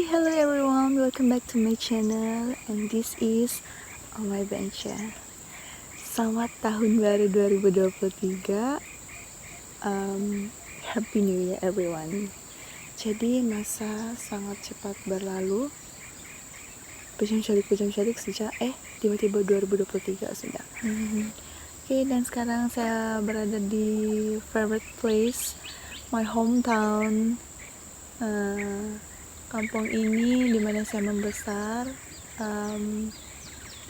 Hello everyone, welcome back to my channel, and this is On My Bench ya. Selamat tahun baru 2023. Happy New Year everyone. Jadi masa sangat cepat berlalu. Pujam syalik sejak tiba-tiba 2023 sudah. Oke, dan sekarang saya berada di favorite place, my hometown. Kampung ini dimana saya membesar.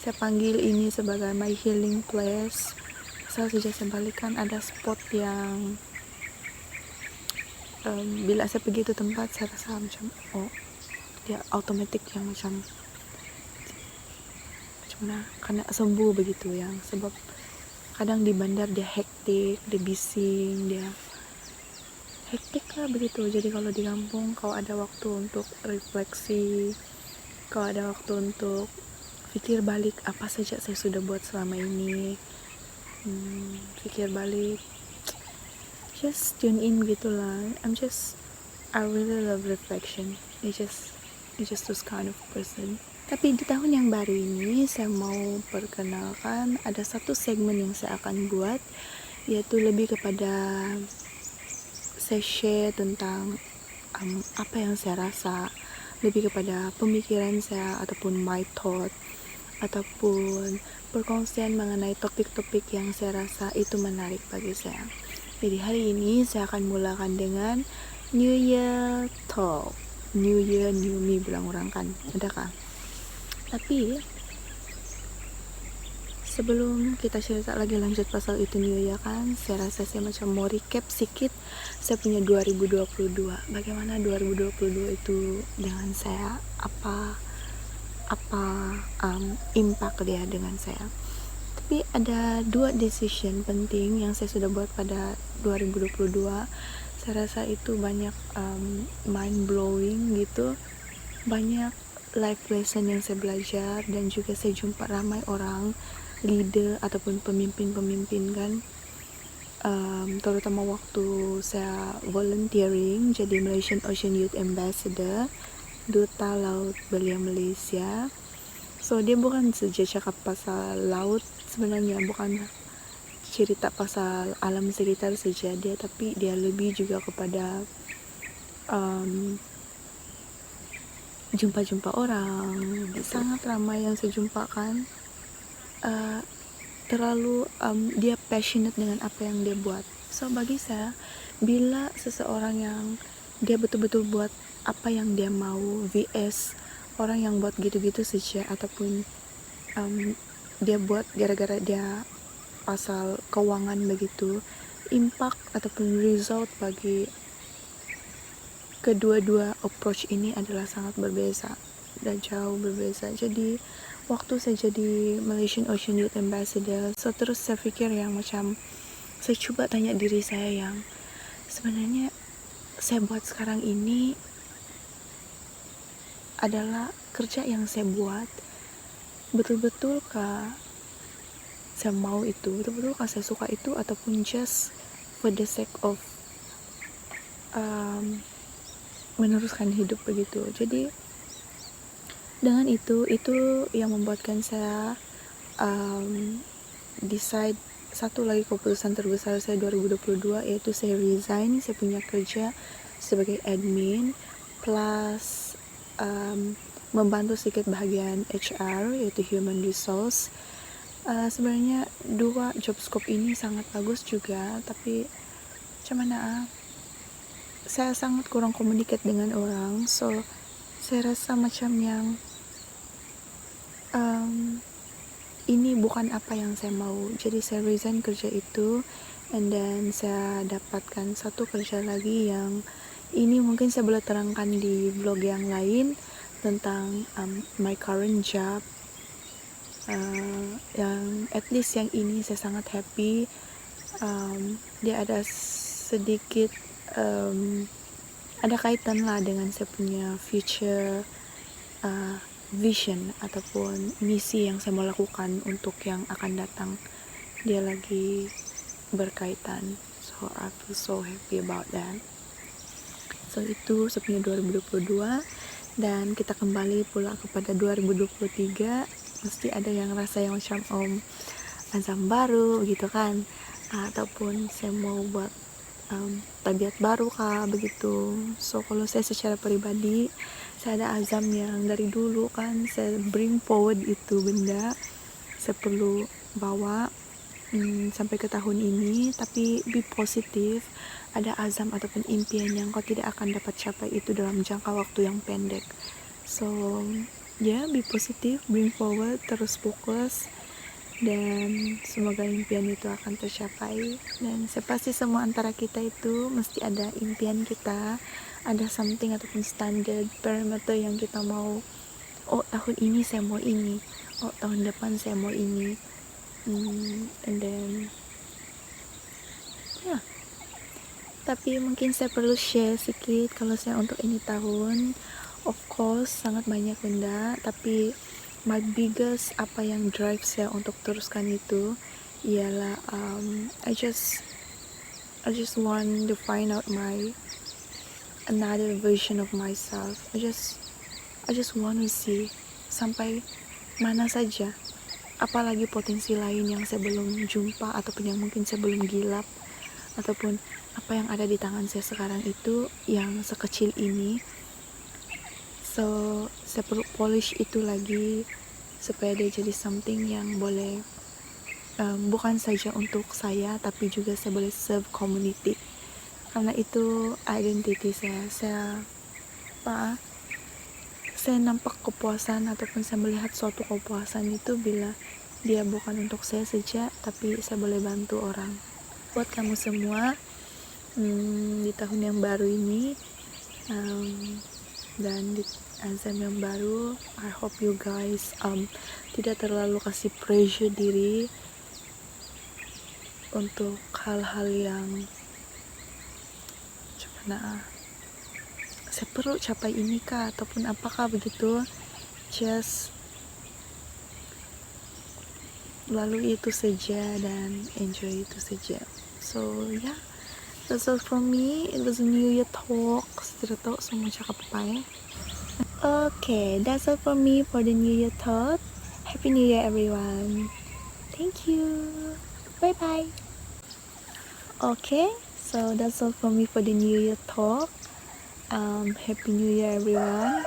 Saya panggil ini sebagai my healing place. Saya sudah sembalikan ada spot yang bila saya pergi itu tempat saya rasa macam dia automatic yang macam mana kena sembuh begitu yang sebab kadang di bandar dia hektik, dia bising, dia hektik lah begitu. Jadi kalau di kampung kau ada waktu untuk refleksi, kau ada waktu untuk pikir balik apa saja saya sudah buat selama ini, pikir balik, just tune in gitulah. I really love reflection. It's just those kind of person. Tapi di tahun yang baru ini saya mau perkenalkan ada satu segmen yang saya akan buat, yaitu lebih kepada saya share tentang apa yang saya rasa, lebih kepada pemikiran saya ataupun my thought, ataupun perkongsian mengenai topik-topik yang saya rasa itu menarik bagi saya. Jadi hari ini saya akan mulakan dengan New Year Talk. New Year, New Me bilang orang kan, adakah? Tapi sebelum kita cerita lagi lanjut pasal itu New Year kan, saya rasa saya macam mau recap sedikit saya punya 2022. Bagaimana 2022 itu dengan saya, apa impact dia dengan saya. Tapi ada dua decision penting yang saya sudah buat pada 2022. Saya rasa itu banyak mind blowing gitu, banyak life lesson yang saya belajar, dan juga saya jumpa ramai orang leader ataupun pemimpin kan, terutama waktu saya volunteering jadi Malaysian Ocean Youth Ambassador, duta laut belia Malaysia. So dia bukan saja cakap pasal laut, sebenarnya bukan cerita pasal alam sekitar saja dia, tapi dia lebih juga kepada jumpa orang. Sangat ramai yang saya jumpakan, terlalu dia passionate dengan apa yang dia buat. So bagi saya, bila seseorang yang dia betul-betul buat apa yang dia mau vs orang yang buat gitu-gitu saja, ataupun dia buat gara-gara dia pasal keuangan begitu, impact ataupun result bagi kedua-dua approach ini adalah sangat berbeza dan jauh berbeza. Jadi waktu saya jadi Malaysian Ocean Youth Ambassador, so terus saya pikir yang macam saya coba tanya diri saya yang sebenarnya saya buat sekarang ini adalah kerja yang saya buat betul-betul kah saya mau itu, betul-betul kah saya suka itu, ataupun just for the sake of meneruskan hidup begitu. Jadi dengan itu yang membuatkan saya decide satu lagi keputusan terbesar saya 2022, yaitu saya resign saya punya kerja sebagai admin plus membantu sedikit bagian HR, yaitu human resource. Sebenarnya dua job scope ini sangat bagus juga, tapi macam mana saya sangat kurang communicate dengan orang, so saya rasa macam yang ini bukan apa yang saya mau. Jadi saya resign kerja itu, and then saya dapatkan satu kerja lagi yang ini mungkin saya boleh terangkan di vlog yang lain tentang my current job, yang at least yang ini saya sangat happy. Dia ada sedikit ada kaitan lah dengan saya punya future vision ataupun misi yang saya mau lakukan untuk yang akan datang. Dia lagi berkaitan, so I feel so happy about that. So itu saya punya 2022. dan kita kembali pula kepada 2023. Mesti ada yang rasa yang macam azam baru gitu kan, ataupun saya mau buat tabiat baru kah begitu. So kalau saya secara pribadi, saya ada azam yang dari dulu kan saya bring forward itu benda saya perlu bawa sampai ke tahun ini, tapi be positif. Ada azam ataupun impian yang kau tidak akan dapat capai itu dalam jangka waktu yang pendek. So be positif, bring forward, terus fokus, dan semoga impian itu akan tercapai. Dan saya pasti semua antara kita itu mesti ada impian kita, ada something ataupun standard parameter yang kita mau. Tahun ini saya mau ini, tahun depan saya mau ini, and then tapi mungkin saya perlu share sedikit. Kalau saya untuk ini tahun, of course sangat banyak benda, tapi my biggest apa yang drive saya untuk teruskan itu ialah I just want to find out my another version of myself. I just want to see sampai mana saja, apalagi potensi lain yang saya belum jumpa ataupun yang mungkin saya belum gilap, ataupun apa yang ada di tangan saya sekarang itu yang sekecil ini. So saya perlu polish itu lagi supaya dia jadi something yang boleh bukan saja untuk saya, tapi juga saya boleh serve community, karena itu identity saya nampak kepuasan ataupun saya melihat suatu kepuasan itu bila dia bukan untuk saya saja, tapi saya boleh bantu orang. Buat kamu semua di tahun yang baru ini dan di azam yang baru, I hope you guys tidak terlalu kasih pressure diri untuk hal-hal yang saya perlu capai ini kah ataupun apakah begitu. Just lalui itu saja dan enjoy itu saja. So that's all from me. It was a New Year talk. Tidak tahu semua cakap apa ya. Okay, that's all from me for the New Year talk. Happy New Year everyone. Thank you. Bye bye. Okay, so that's all from me for the New Year talk. Happy New Year everyone.